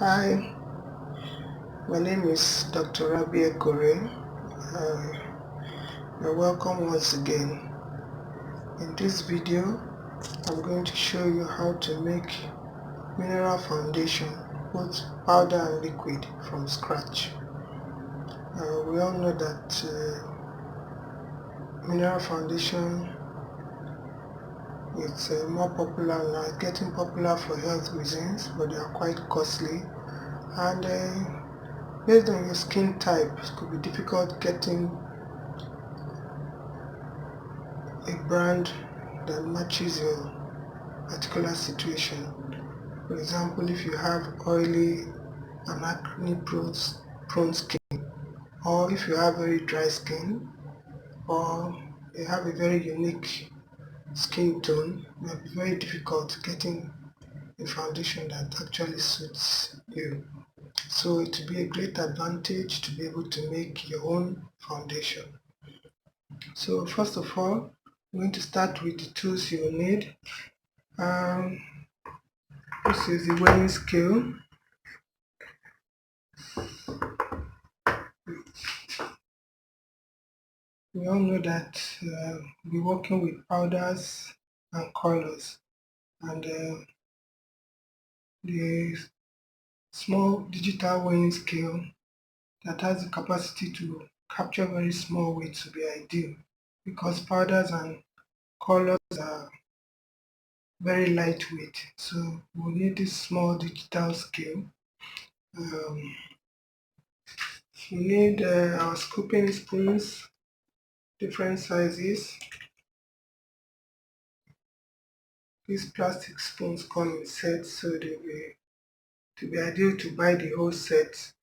Hi, my name is Dr. Rabia Kore. You're welcome once again. In this video, I'm going to show you how to make mineral foundation, both powder and liquid, from scratch. We all know that mineral foundation is more popular now, getting popular for health reasons, but they are quite costly. And based on your skin type, it could be difficult getting a brand that matches your particular situation. For example, if you have oily and acne prone skin, or if you have very dry skin, or you have a very unique skin tone, it might be very difficult getting a foundation that actually suits you. So it will be a great advantage to be able to make your own foundation. So first of all, I'm going to start with the tools you will need. This is the weighing scale. We all know that we're working with powders and colors, and the small digital weighing scale that has the capacity to capture very small weights will be ideal, because powders and colors are very lightweight, so we'll need this small digital scale. We need our scooping spoons, different sizes. These plastic spoons come in sets, so it will be ideal to buy the whole set.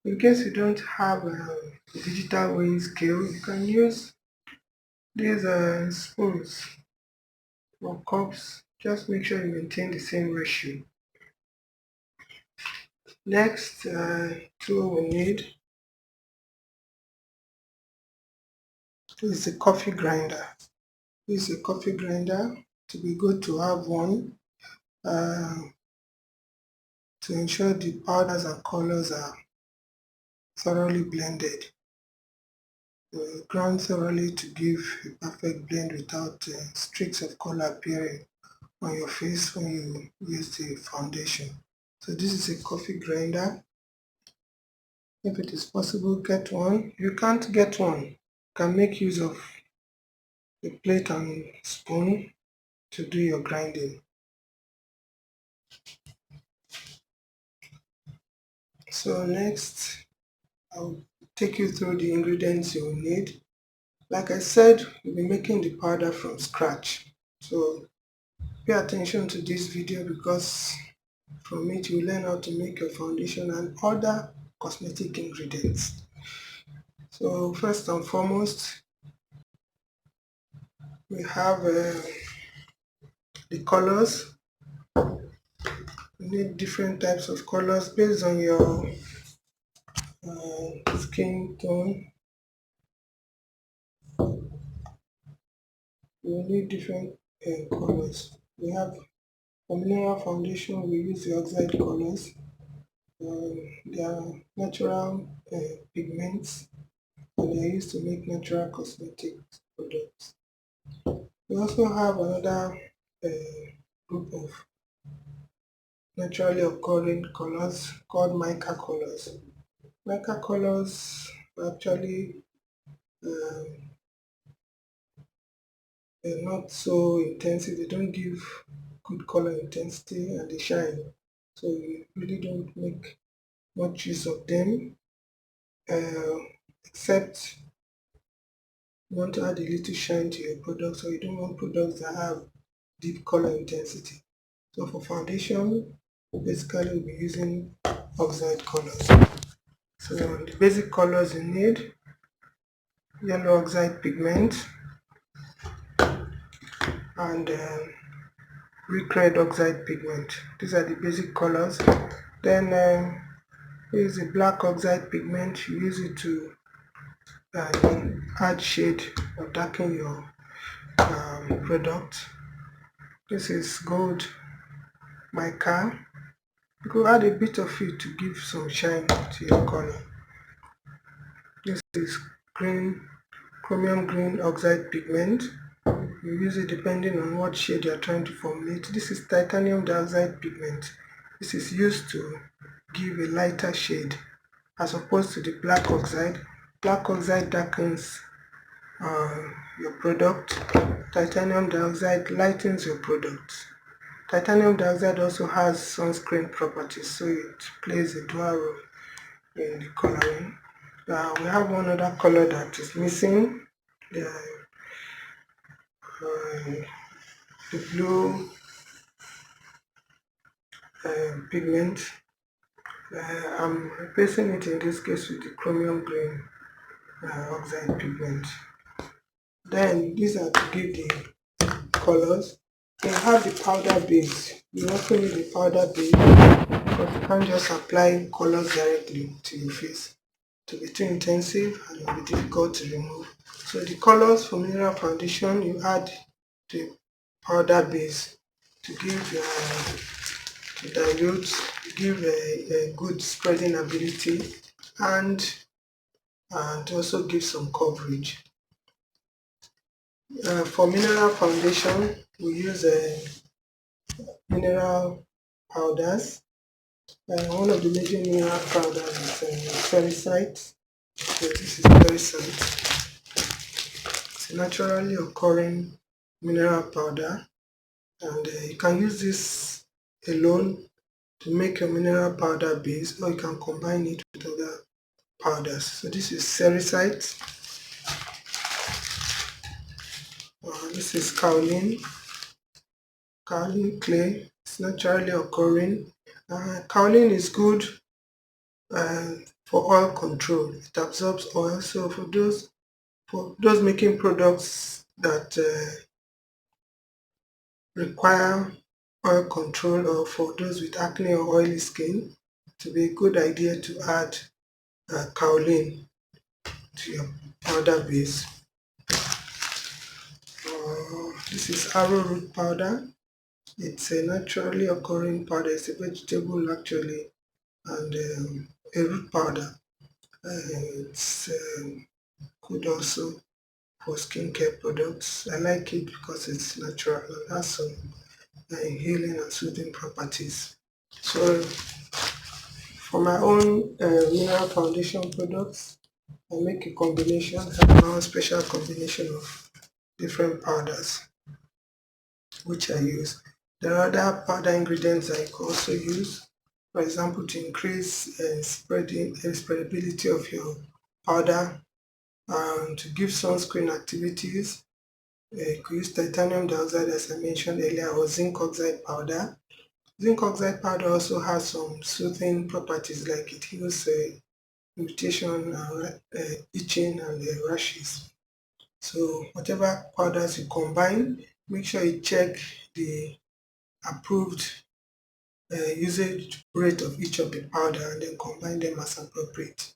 In case you don't have a digital weighing scale, you can use these spoons or cups. Just make sure you maintain the same ratio. Next tool we need is a coffee grinder. This is a coffee grinder. To be good to have one to ensure the powders and colors are thoroughly blended. Ground thoroughly to give a perfect blend without streaks of color appearing on your face when you use the foundation. So this is a coffee grinder. If it is possible, get one. If you can't get one, you can make use of a plate and spoon to do your grinding. So next, I'll take you through the ingredients you will need. Like I said, we'll be making the powder from scratch. So pay attention to this video, because from it you will learn how to make your foundation and other cosmetic ingredients. So first and foremost, we have the colors. You need different types of colors based on your skin tone. You need different colors. We have for mineral foundation, we use the oxide colors. They are natural pigments, and they are used to make natural cosmetic products. We also have another group of naturally occurring colors called mica colors. Mica colors are actually they're not so intensive, they don't give good color intensity, and they shine. So you really don't make much use of them, uh, except you want to add a little shine to your product, so you don't want products that have deep color intensity. So for foundation, basically we'll be using oxide colors. So the basic colors you need: yellow oxide pigment and red oxide pigment. These are the basic colors. Then here's the black oxide pigment. You use it to add shade or darken your product. This is gold mica. You could add a bit of it to give some shine to your color. This is chromium green oxide pigment. You use it depending on what shade you are trying to formulate. This is titanium dioxide pigment. This is used to give a lighter shade as opposed to the black oxide. Black oxide darkens your product. Titanium dioxide lightens your product. Titanium dioxide also has sunscreen properties, so it plays a dual role in the coloring. We have one other color that is missing, the blue pigment. I'm replacing it in this case with the chromium green oxide pigment. Then these are to give the colors. You have the powder base. You also need the powder base because you can't just apply colors directly to your face. To be too intensive and it will be difficult to remove. So the colors for mineral foundation, you add the powder base to give to dilute, give a good spreading ability, and also give some coverage. For mineral foundation, we use mineral powders. One of the major mineral powders is ferricite. So this is ferricite. It's a naturally occurring mineral powder, and you can use this alone to make your mineral powder base, or you can combine it with other powders. So this is sericite. This is kaolin clay. It's naturally occurring. Kaolin is good for oil control. It absorbs oil. So for those making products that require oil control, or for those with acne or oily skin, it will be a good idea to add kaolin to your powder base. This is arrowroot powder. It's a naturally occurring powder. It's a vegetable actually, and a root powder. It's good also for skincare products. I like it because it's natural and has some healing and soothing properties. So for my own mineral foundation products, I make a combination, I have my own special combination of different powders which I use. There are other powder ingredients I could also use, for example, to increase spreadability of your powder and to give sunscreen activities. You could use titanium dioxide as I mentioned earlier, or zinc oxide powder. Zinc oxide powder also has some soothing properties, like it heals irritation, itching, and rashes. So whatever powders you combine, make sure you check the approved usage rate of each of the powder and then combine them as appropriate.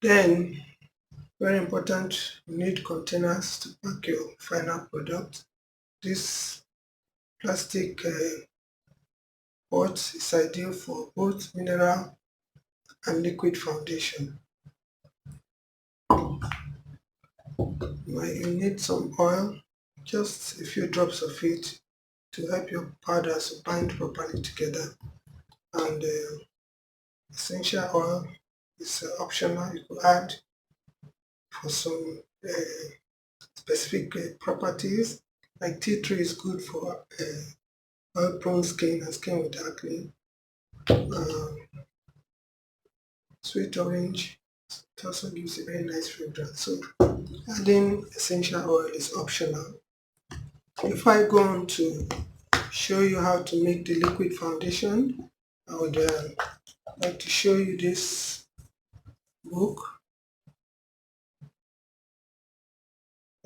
Then, very important, you need containers to pack your final product. This plastic pot is ideal for both mineral and liquid foundation. You need some oil, just a few drops of it, to help your powders bind properly together. And essential oil is optional. You could add for some specific properties, like tea tree is good for oil prone skin and skin with acne. Sweet orange, it also gives a very nice fragrance. So adding essential oil is optional. Before I go on to show you how to make the liquid foundation, I would like to show you this book.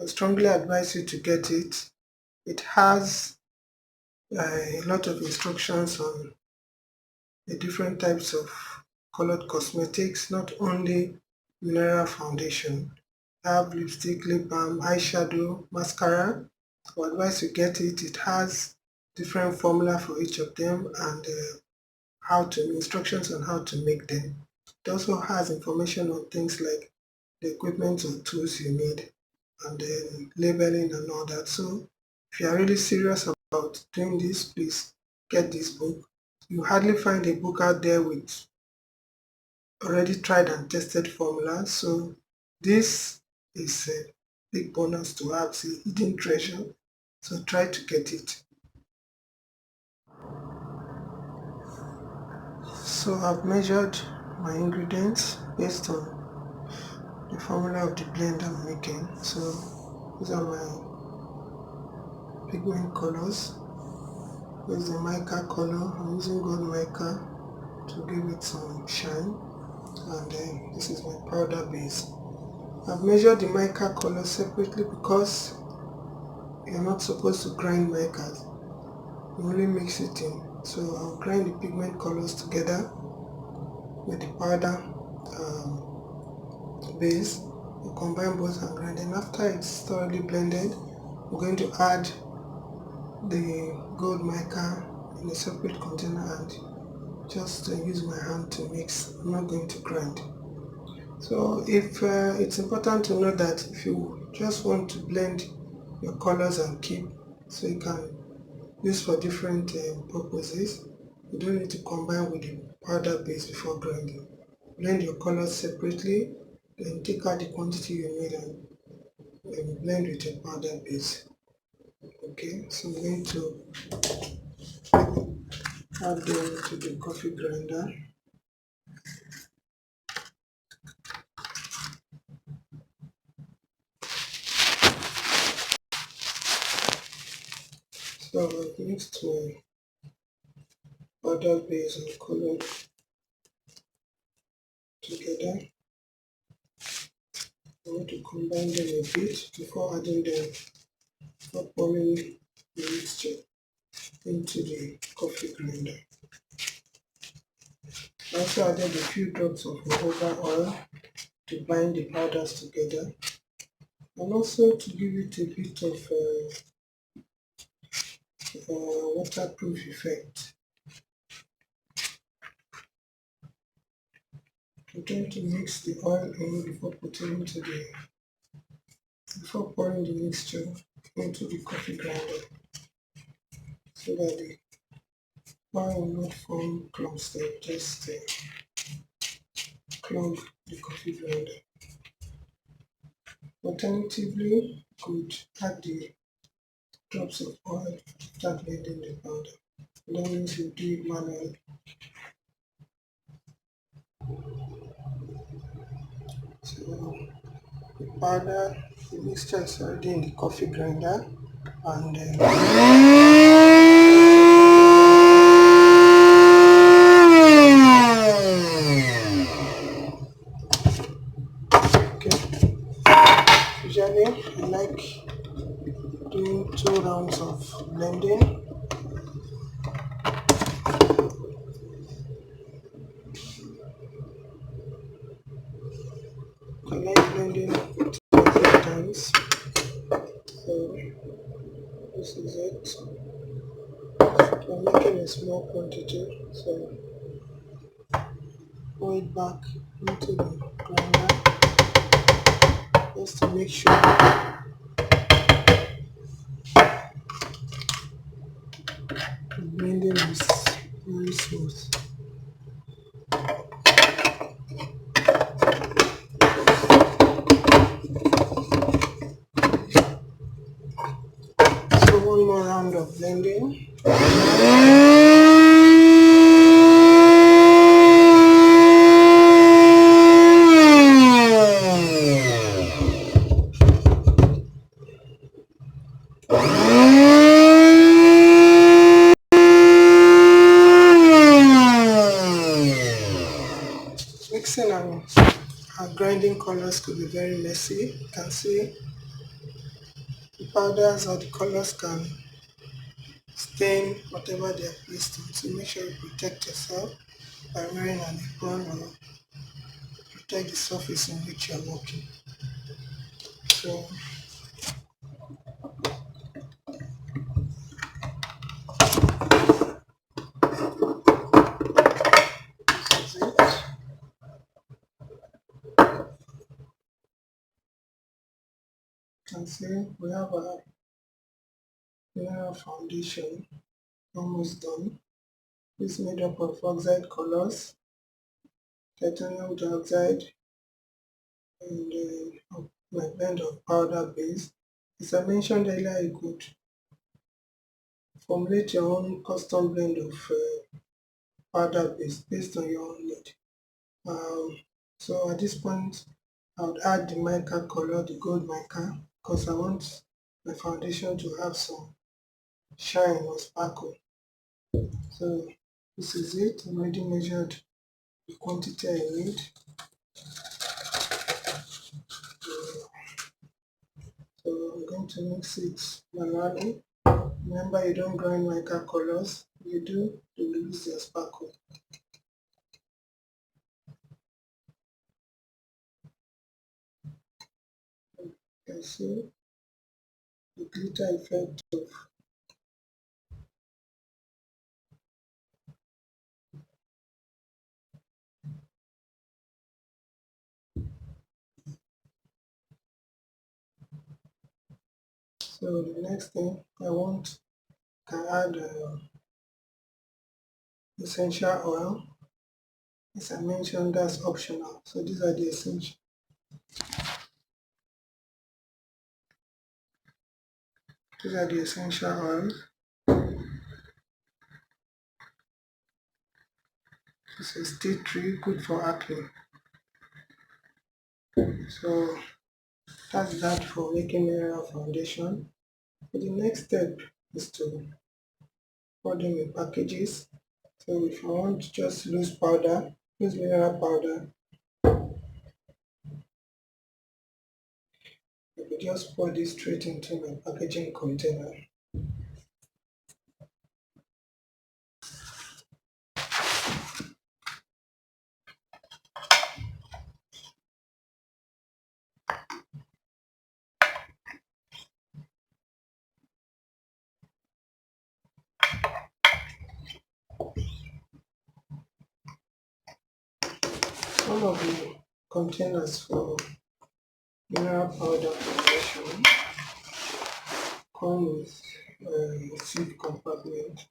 I strongly advise you to get it. It has a lot of instructions on the different types of colored cosmetics, not only mineral foundation. I have lipstick, lip balm, eyeshadow, mascara. I would advise you get it. It has different formula for each of them, and instructions on how to make them. It also has information on things like the equipment or tools you need, and then labeling and all that. So if you are really serious about doing this, please get this book. You hardly find a book out there with already tried and tested formulas, so this is a big bonus to have. It's a hidden treasure, so try to get it. So I've measured my ingredients based on the formula of the blend I'm making. So these are my pigment colors. This is the mica color. I'm using gold mica to give it some shine, and then this is my powder base. I've measured the mica color separately because you're not supposed to grind micas, you only mix it in. So I'll grind the pigment colors together with the powder base. We'll combine both and grind, and after it's thoroughly blended, I'm going to add the gold mica in a separate container and just use my hand to mix. I'm not going to grind. So if it's important to know that if you just want to blend your colors and keep, so you can use for different purposes, you don't need to combine with the powder base before grinding. Blend your colors separately, then take out the quantity you need and blend with your powder base. Okay, so I'm going to add them to the coffee grinder. So I've mixed my powder base and color together. I want to combine them a bit before adding them, before pouring the mixture into the coffee grinder. I also added a few drops of jojoba oil to bind the powders together, and also to give it a bit of waterproof effect. I'm trying to mix the oil in before pouring the mixture into the coffee grinder, so that the oil will not form clumps that just clog the coffee grinder. Alternatively, you could add the drops of oil after blending the powder. That means you do it manually. So the mixture is already in the coffee grinder, and okay. Usually I like doing 2 rounds of blending. I like blending 2 or 3 times. So this is it. I'm making a small quantity, so pour it back into the grinder just to make sure the blending is very smooth. So one more round of blending. Mixing and grinding colors could be very messy. You can see the powders or the colors can stain whatever they are placed on. So make sure you protect yourself by wearing an apron or protect the surface in which you are working. So see, we have a mineral foundation almost done. It's made up of oxide colors, titanium dioxide, and my blend of powder base. As I mentioned earlier, you could formulate your own custom blend of powder base based on your own need. So at this point, I would add the mica color, the gold mica, because I want my foundation to have some shine or sparkle. So this is it. I already measured the quantity I need. So I'm going to mix it manually. Remember, you don't grind mica colors. If you do, you will lose your sparkle. You can see the glitter effect of so the next thing I want, can add essential oil. As I mentioned, that's optional. So these are the essential. These are the essential oils. This is tea tree, good for acne. So that's that for making mineral foundation. The next step is to pour them in packages. So if I want just loose powder, loose mineral powder, I could just pour this straight into my packaging container. Some of the containers for mineral powder formation come with a seed compartment.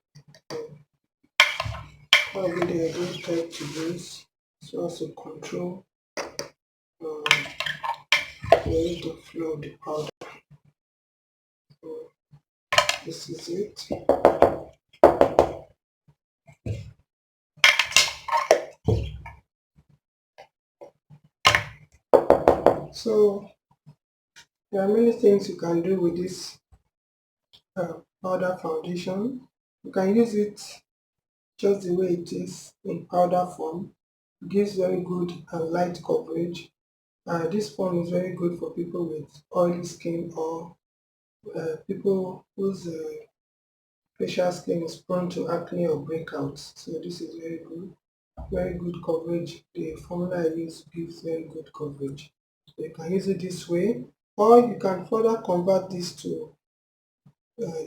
Probably they are good type to use so as to control the rate of flow of the powder. So this is it. So there are many things you can do with this powder foundation. You can use it just the way it is in powder form. It gives very good and light coverage. This form is very good for people with oily skin or people whose facial skin is prone to acne or breakouts. So this is very good coverage. The formula I use gives very good coverage. So you can use it this way, or you can further convert this to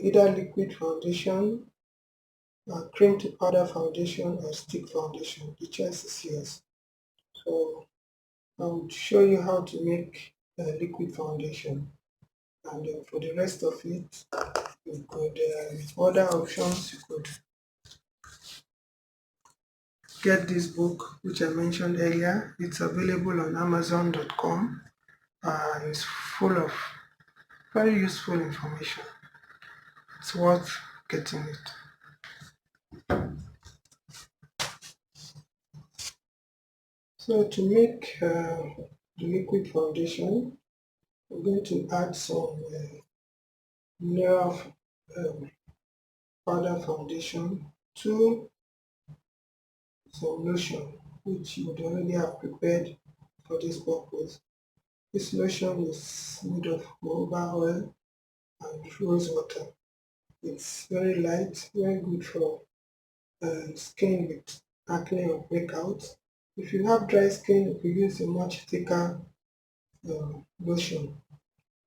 either liquid foundation, cream to powder foundation, or stick foundation. The choice is yours. So I will show you how to make liquid foundation, and then for the rest of it, you could other options. You could get this book which I mentioned earlier. It's available on Amazon.com. It's full of very useful information. It's worth getting it. So to make the liquid foundation, we're going to add some mineral um, powder foundation to some lotion which you would already have prepared for this purpose. This lotion is made of jojoba oil and rose water. It's very light, very good for skin with acne or breakouts. If you have dry skin, you could use a much thicker lotion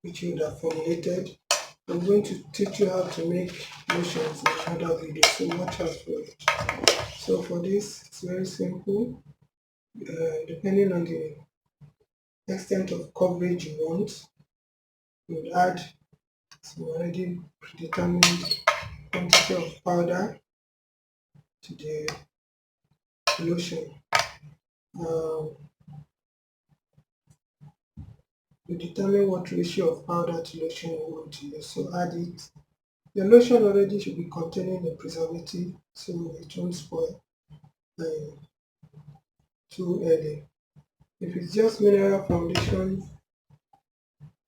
which you would have formulated. I'm going to teach you how to make lotions in another video, so watch out for it. So for this, it's very simple. Depending on the extent of coverage you want, We'll add some already predetermined quantity of powder to the lotion. You determine what ratio of powder to lotion you want to use, so add it. The lotion already should be containing a preservative, so it won't spoil too early. If it's just mineral foundation,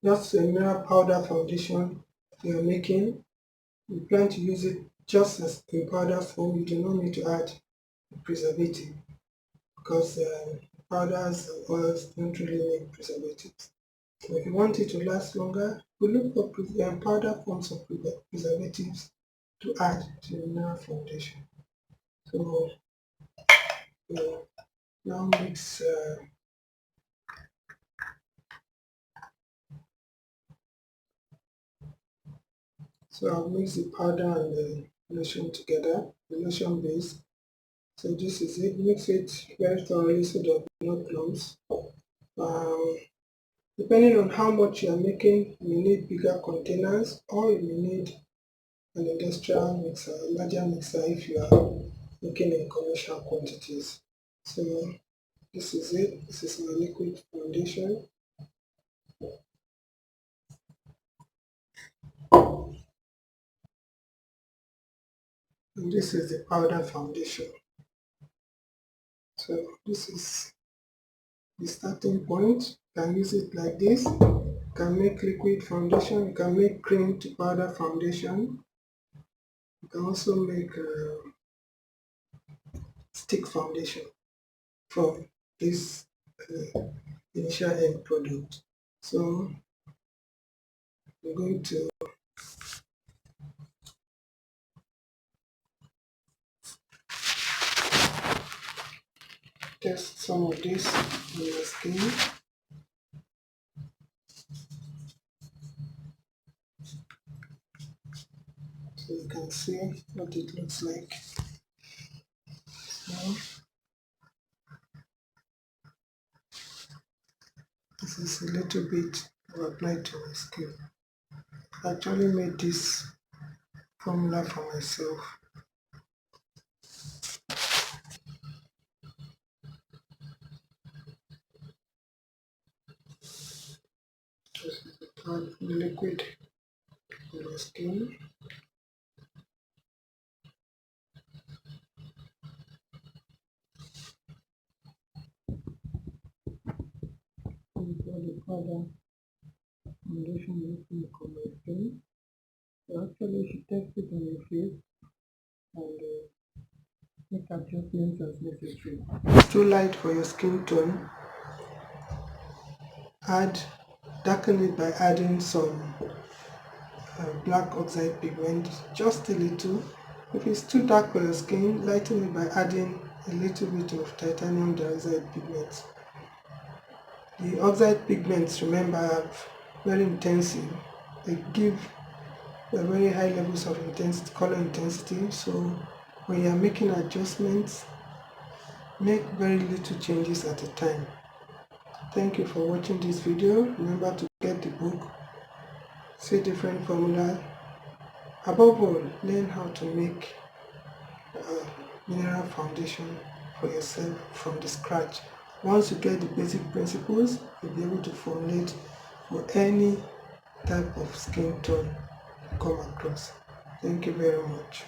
just a mineral powder foundation you're making, you plan to use it just as in powder form, you do not need to add a preservative because powders and oils don't really make preservatives. So if you want it to last longer, you look for powder forms of preservatives to add to your mineral foundation. So now mix. So I'll mix the powder and the lotion together, the lotion base. So this is it. Mix it very thoroughly so there will be no clumps. Depending on how much you are making, you need bigger containers or you need an industrial mixer, a larger mixer if you are making in commercial quantities. So this is it. This is my liquid foundation. And this is the powder foundation. So this is the starting point. You can use it like this. You can make liquid foundation. You can make cream to powder foundation. You can also make stick foundation from this initial end product. So I'm going to test some of this on your skin. So you can see what it looks like. So this is a little bit applied to my skin. I actually made this formula for myself. This is the liquid on my skin. And the powder foundation looking on my skin. So actually you should test it on your face and make adjustments as necessary. It's too light for your skin tone. Darken it by adding some black oxide pigment, just a little. If it's too dark for your skin, lighten it by adding a little bit of titanium dioxide pigment. The oxide pigments, remember, are very intensive. They give very high levels of intensity, color intensity. So when you're making adjustments, make very little changes at a time. Thank you for watching this video. Remember to get the book, see different formulas. Above all, learn how to make mineral foundation for yourself from the scratch. Once you get the basic principles, you'll be able to formulate for any type of skin tone you come across. Thank you very much.